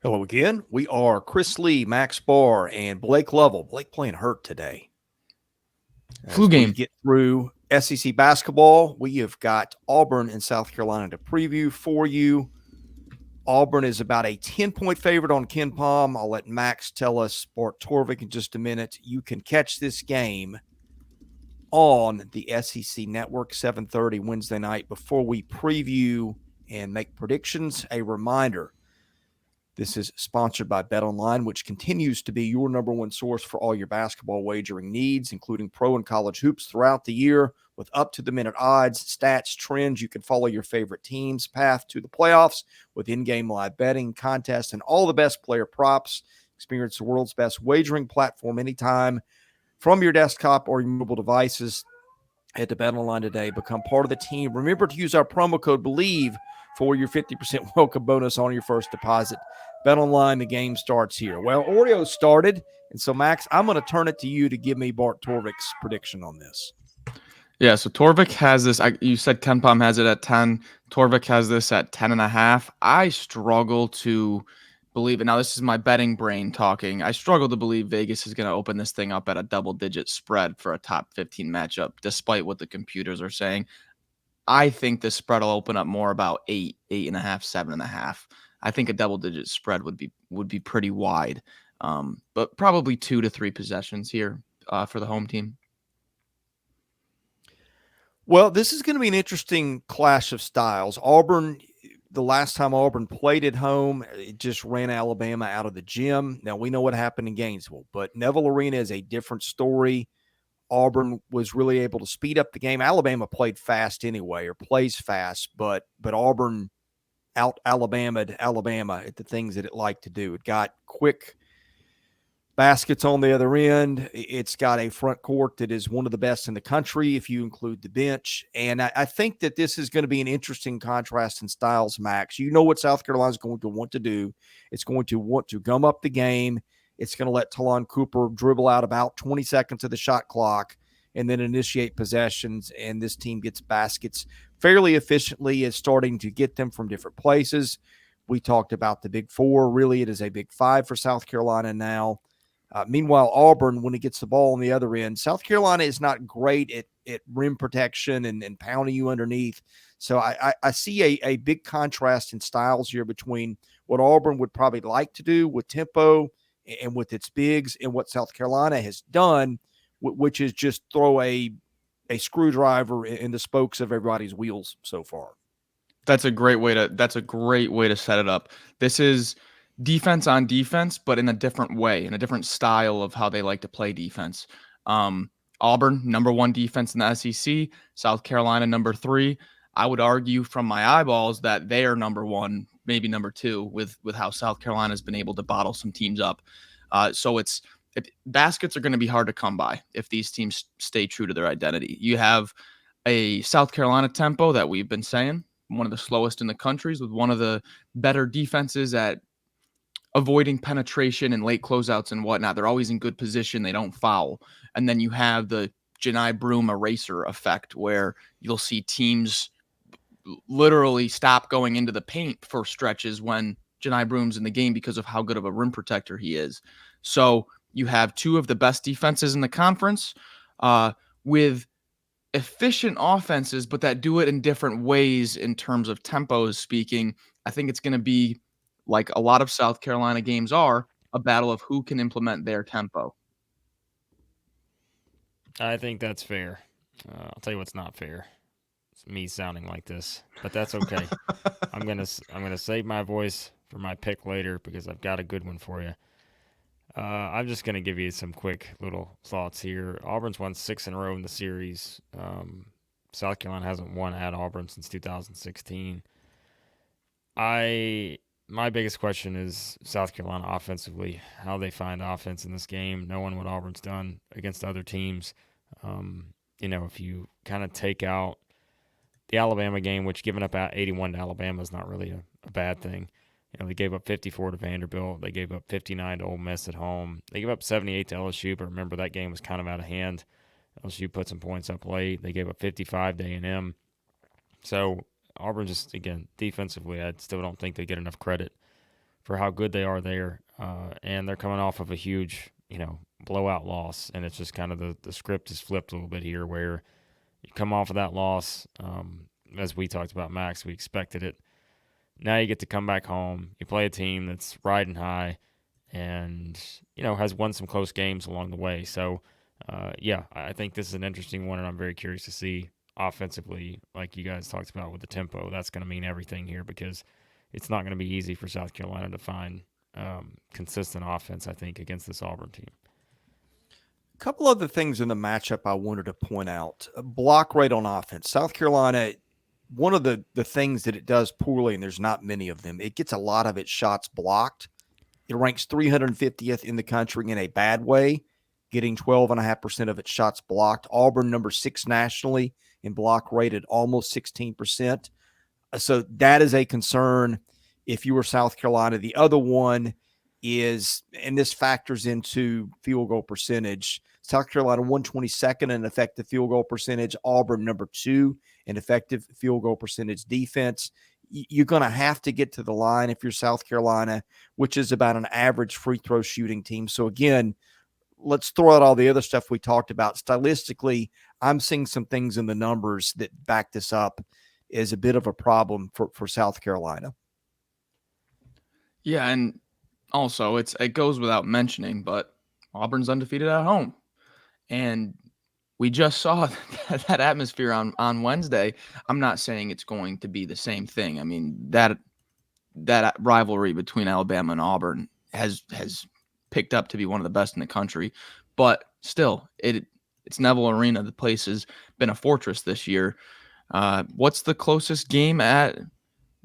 Hello again. We are Chris Lee, Max Barr, and Blake Lovell. Blake playing hurt today. Flu As we game. get through SEC basketball, we have got Auburn and South Carolina to preview for you. Auburn is about a 10-point favorite on Ken Palm. I'll let Max tell us Bart Torvik in just a minute. You can catch this game on the SEC Network, 7:30 Wednesday night. Before we preview and make predictions, a reminder, this is sponsored by BetOnline, which continues to be your number one source for all your basketball wagering needs, including pro and college hoops throughout the year. With up-to-the-minute odds, stats, trends, you can follow your favorite team's path to the playoffs with in-game live betting, contests, and all the best player props. Experience the world's best wagering platform anytime from your desktop or your mobile devices. Head to BetOnline today. Become part of the team. Remember to use our promo code BELIEVE for your 50% welcome bonus on your first deposit. BetOnline, the game starts here. Well, Oreo started, and so, Max, I'm going to turn it to you to give me Bart Torvik's prediction on this. Yeah, so Torvik has this. You said Ken Palm has it at 10. Torvik has this at 10.5. I struggle to believe it. Now, this is my betting brain talking. I struggle to believe Vegas is going to open this thing up at a double-digit spread for a top 15 matchup, despite what the computers are saying. I think the spread will open up more about 8, 8.5, 7.5. I think a double-digit spread would be pretty wide, but probably 2 to 3 possessions here for the home team. Well, this is going to be an interesting clash of styles. Auburn, the last time Auburn played at home, it just ran Alabama out of the gym. Now, we know what happened in Gainesville, but Neville Arena is a different story. Auburn was really able to speed up the game. Alabama played fast anyway, or plays fast, but Auburn out Alabama'd Alabama at the things that it liked to do. It got quick baskets on the other end. It's got a front court that is one of the best in the country if you include the bench. And I think that this is going to be an interesting contrast in styles, Max. You know what South Carolina is going to want to do. It's going to want to gum up the game. It's going to let Talon Cooper dribble out about 20 seconds of the shot clock and then initiate possessions, and this team gets baskets fairly efficiently. It's starting to get them from different places. We talked about the Big Four. Really, it is a Big Five for South Carolina now. Meanwhile, Auburn, when it gets the ball on the other end, South Carolina is not great at rim protection and pounding you underneath. So I see a big contrast in styles here between what Auburn would probably like to do with tempo and with its bigs and what South Carolina has done, which is just throw a screwdriver in the spokes of everybody's wheels so far. That's a great way to set it up. This is defense on defense, but in a different way, in a different style of how they like to play defense. Auburn, number 1 defense in the SEC. South Carolina, number 3. I would argue from my eyeballs that they are number 1, maybe number 2, with how South Carolina has been able to bottle some teams up. So baskets are going to be hard to come by if these teams stay true to their identity. You have a South Carolina tempo that we've been saying, one of the slowest in the countries, with one of the better defenses at avoiding penetration and late closeouts and whatnot. They're always in good position. They don't foul. And then you have the Janai Broom eraser effect, where you'll see teams literally stop going into the paint for stretches when Janai Broom's in the game because of how good of a rim protector he is. So you have 2 of the best defenses in the conference with efficient offenses, but that do it in different ways in terms of tempos speaking. I think it's going to be, like a lot of South Carolina games are, a battle of who can implement their tempo. I think that's fair. I'll tell you what's not fair. It's me sounding like this, but that's okay. I'm gonna save my voice for my pick later because I've got a good one for you. I'm just gonna give you some quick little thoughts here. Auburn's won 6 in a row in the series. South Carolina hasn't won at Auburn since 2016. My biggest question is South Carolina offensively, how they find offense in this game, knowing what Auburn's done against other teams. If you kind of take out the Alabama game, which giving up 81 to Alabama is not really a bad thing. They gave up 54 to Vanderbilt. They gave up 59 to Ole Miss at home. They gave up 78 to LSU, but remember that game was kind of out of hand. LSU put some points up late. They gave up 55 to A&M. So Auburn just, again, defensively, I still don't think they get enough credit for how good they are there. And they're coming off of a huge, blowout loss. And it's just kind of the script is flipped a little bit here where you come off of that loss. As we talked about, Max, we expected it. Now you get to come back home. You play a team that's riding high and, has won some close games along the way. So, I think this is an interesting one, and I'm very curious to see offensively, like you guys talked about with the tempo. That's going to mean everything here because it's not going to be easy for South Carolina to find consistent offense, I think, against this Auburn team. A couple other things in the matchup I wanted to point out. Block rate on offense. South Carolina, one of the things that it does poorly, and there's not many of them, it gets a lot of its shots blocked. It ranks 350th in the country in a bad way, getting 12.5% of its shots blocked. Auburn, number 6 nationally in block rate at almost 16%. So that is a concern if you were South Carolina. The other one is, and this factors into field goal percentage, South Carolina 122nd in effective field goal percentage, Auburn number 2 in effective field goal percentage defense. You're going to have to get to the line if you're South Carolina, which is about an average free throw shooting team. So again, let's throw out all the other stuff we talked about. Stylistically, I'm seeing some things in the numbers that back this up as a bit of a problem for South Carolina. Yeah, and also it goes without mentioning, but Auburn's undefeated at home. And we just saw that atmosphere on Wednesday. I'm not saying it's going to be the same thing. I mean, that rivalry between Alabama and Auburn has picked up to be one of the best in the country. But still, it's Neville Arena. The place has been a fortress this year. What's the closest game at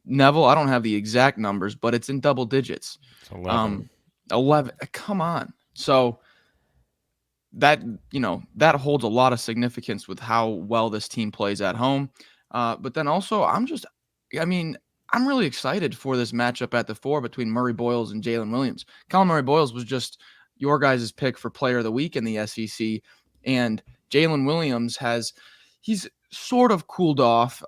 Neville? I don't have the exact numbers, but it's in double digits. 11. 11. Come on. So that holds a lot of significance with how well this team plays at home. But then also, I'm really excited for this matchup at the 4 between Murray-Boyles and Jalen Williams. Colin Murray-Boyles was just your guys' pick for player of the week in the SEC. And Jalen Williams he's sort of cooled off,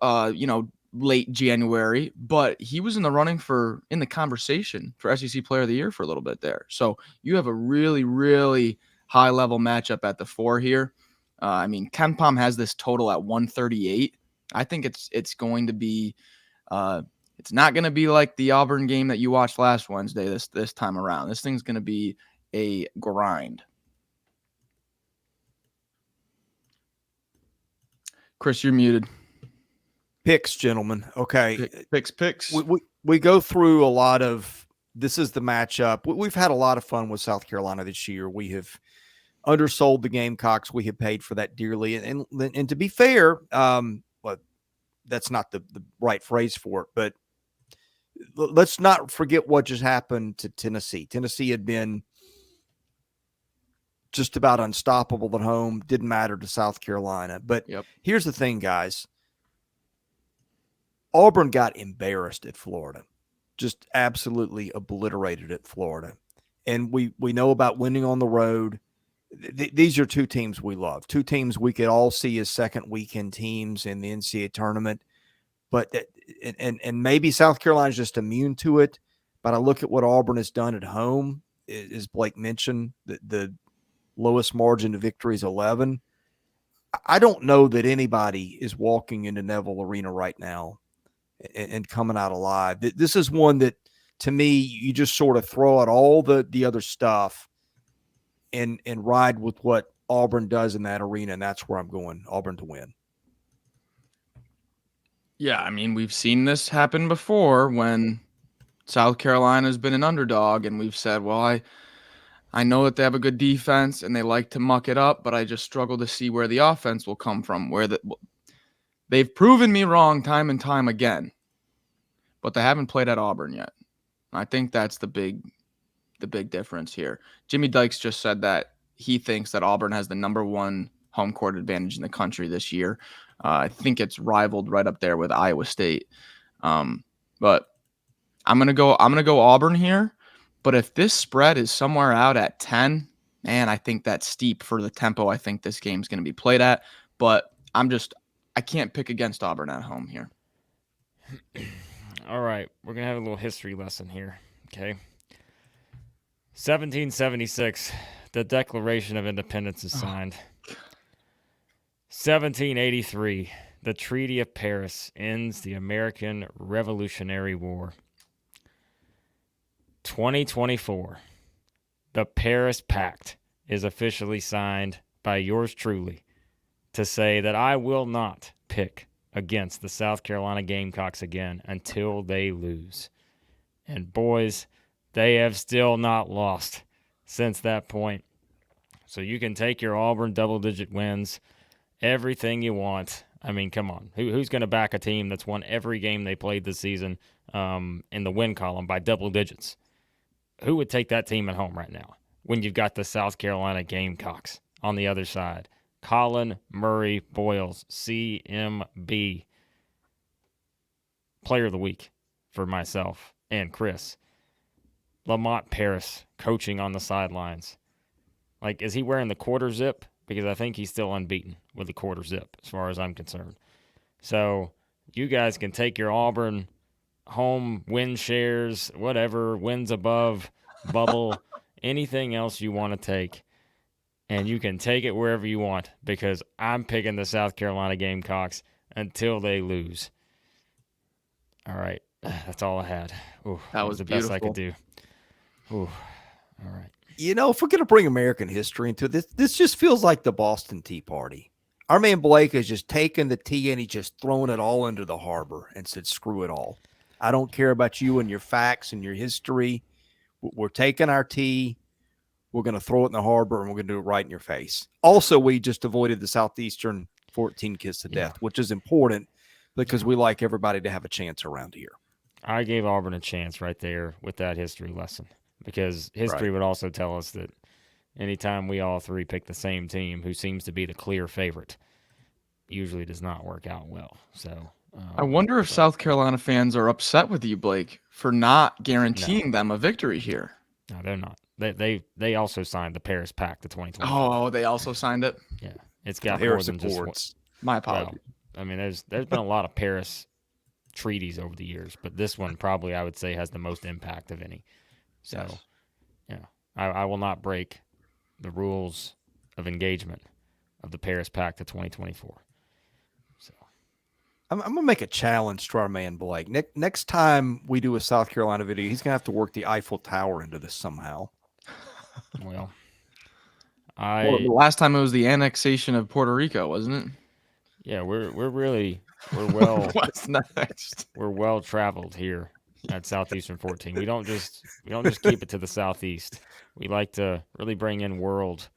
late January, but he was in the conversation for SEC player of the year for a little bit there. So you have a really, really high level matchup at the 4 here. Ken Pom has this total at 138. I think it's going to be, it's not going to be like the Auburn game that you watched last Wednesday this time around. This thing's going to be a grind. Chris, you're muted. Picks, gentlemen. Okay. Picks. We go through a lot of, this is the matchup. We've had a lot of fun with South Carolina this year. We have undersold the Gamecocks. We have paid for that dearly. And to be fair, but that's not the right phrase for it, but let's not forget what just happened to Tennessee. Tennessee had been just about unstoppable at home. Didn't matter to South Carolina. But Here's the thing, guys. Auburn got embarrassed at Florida, just absolutely obliterated at Florida. And we know about winning on the road. These are 2 teams we love, 2 teams we could all see as second weekend teams in the NCAA tournament. But and maybe South Carolina's just immune to it. But I look at what Auburn has done at home, as Blake mentioned, the lowest margin of victory is 11. I don't know that anybody is walking into Neville Arena right now and coming out alive. This is one that, to me, you just sort of throw out all the other stuff and ride with what Auburn does in that arena, and that's where I'm going, Auburn to win. Yeah, we've seen this happen before when South Carolina's been an underdog, and we've said, well, I know that they have a good defense and they like to muck it up, but I just struggle to see where the offense will come from, they've proven me wrong time and time again, but they haven't played at Auburn yet. I think that's the big difference here. Jimmy Dykes just said that he thinks that Auburn has the number 1 home court advantage in the country this year. I think it's rivaled right up there with Iowa State. But I'm gonna go Auburn here. But if this spread is somewhere out at 10, man, I think that's steep for the tempo I think this game's going to be played at. But I can't pick against Auburn at home here. All right, we're going to have a little history lesson here, okay? 1776, the Declaration of Independence is signed. 1783, the Treaty of Paris ends the American Revolutionary War. 2024, the Paris Pact is officially signed by yours truly to say that I will not pick against the South Carolina Gamecocks again until they lose. And boys, they have still not lost since that point. So you can take your Auburn double-digit wins, everything you want. I mean, come on. Who's going to back a team that's won every game they played this season in the win column by double digits? Who would take that team at home right now when you've got the South Carolina Gamecocks on the other side? Colin Murray-Boyles, CMB, Player of the Week for myself and Chris. Lamont Paris coaching on the sidelines. Like, is he wearing the quarter zip? Because I think he's still unbeaten with the quarter zip as far as I'm concerned. So you guys can take your Auburn home win shares, whatever, wins above, bubble, anything else you want to take. And you can take it wherever you want because I'm picking the South Carolina Gamecocks until they lose. All right. That's all I had. Ooh, that was the best I could do. Ooh. All right. You know, if we're going to bring American history into this, this just feels like the Boston Tea Party. Our man Blake has just taken the tea and he's just thrown it all into the harbor and said, screw it all. I don't care about you and your facts and your history. We're taking our tea. We're going to throw it in the harbor, and we're going to do it right in your face. Also, we just avoided the Southeastern 14 kiss to death, which is important because we like everybody to have a chance around here. I gave Auburn a chance right there with that history lesson because history would also tell us that anytime we all three pick the same team who seems to be the clear favorite, usually does not work out well. So I wonder if South Carolina fans are upset with you, Blake, for not guaranteeing them a victory here. No, they're not. They also signed the Paris Pact, the 2020. Oh, they also signed it? Yeah. It's got Paris more than supports. just my apologies. Well, I mean, there's been a lot of Paris treaties over the years, but this one probably I would say has the most impact of any. So, I will not break the rules of engagement of the Paris Pact of 2024. So, I'm going to make a challenge to our man Blake. Next time we do a South Carolina video, he's going to have to work the Eiffel Tower into this somehow. well, the last time it was the annexation of Puerto Rico, wasn't it? Yeah, we're well What's next? We're well traveled here at Southeastern 14. We don't just keep it to the southeast. We like to really bring in world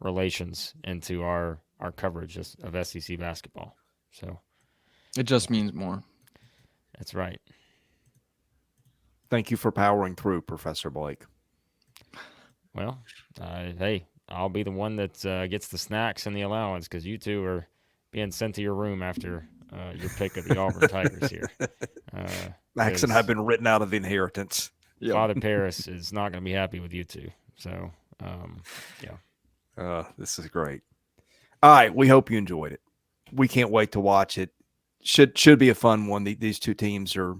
relations into our coverage of SEC basketball. So it just means more. That's right. Thank you for powering through, Professor Blake. Well, hey, I'll be the one that gets the snacks and the allowance because you two are being sent to your room after your pick of the Auburn Tigers here. Max and I have been written out of the inheritance. Father Paris is not going to be happy with you two. So, this is great. All right, we hope you enjoyed it. We can't wait to watch it. Should be a fun one. These two teams are,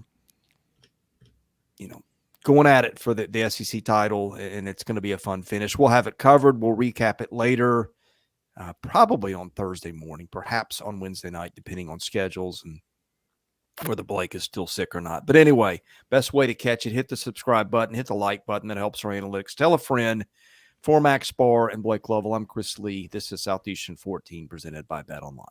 going at it for the SEC title, and it's going to be a fun finish. We'll have it covered. We'll recap it later, probably on Thursday morning, perhaps on Wednesday night, depending on schedules and whether Blake is still sick or not. But anyway, best way to catch it, hit the subscribe button, hit the like button. That helps our analytics. Tell a friend. For Max Barr and Blake Lovell, I'm Chris Lee. This is Southeastern 14 presented by Bet Online.